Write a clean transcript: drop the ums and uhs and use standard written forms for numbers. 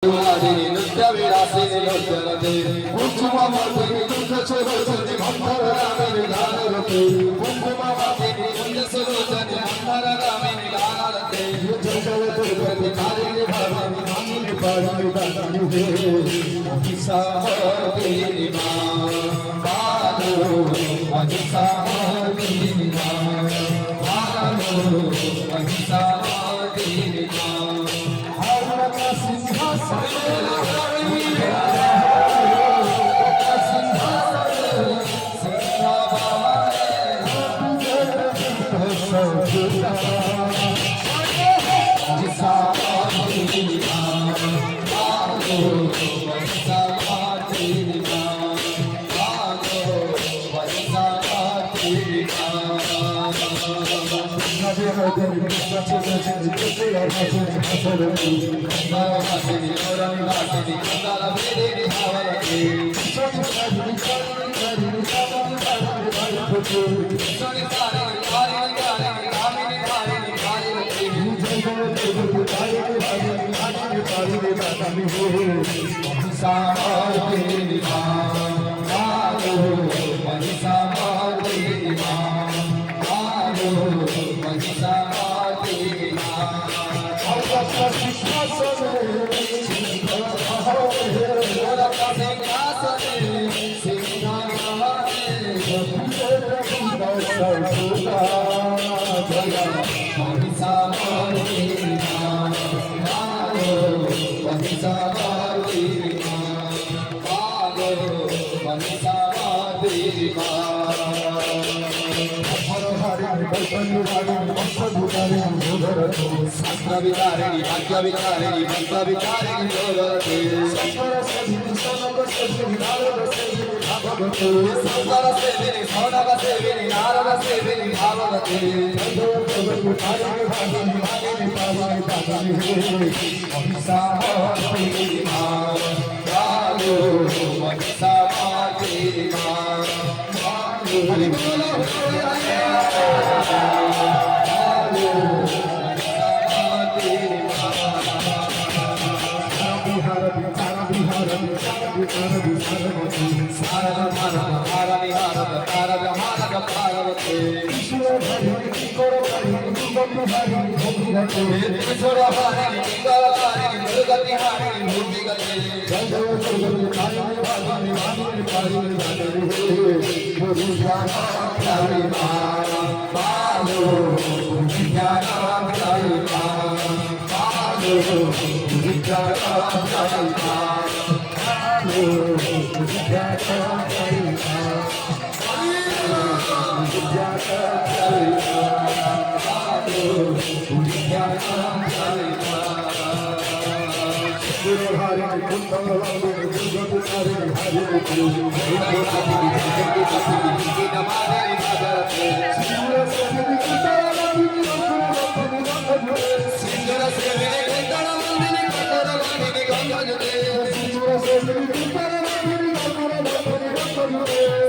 नृत्य विलासी लोचनते कुंकुमावती कुंजसलोचने मंगलरामे गानरते कुंकुमावती कुंजसलोचने मंगलरामे गानरते जगवती कारिणी भवानी मांगली पारी गानी हे अहिंसाहती मां बालो अहिंसाहती मां बालो अहिंसाहती मां शास्त्र विकारिणी भाग्य विकारिणी मंत्र विकारिणी संसार सेविनी सौनक सेविनी नारद सेविनी भागवती Thank you.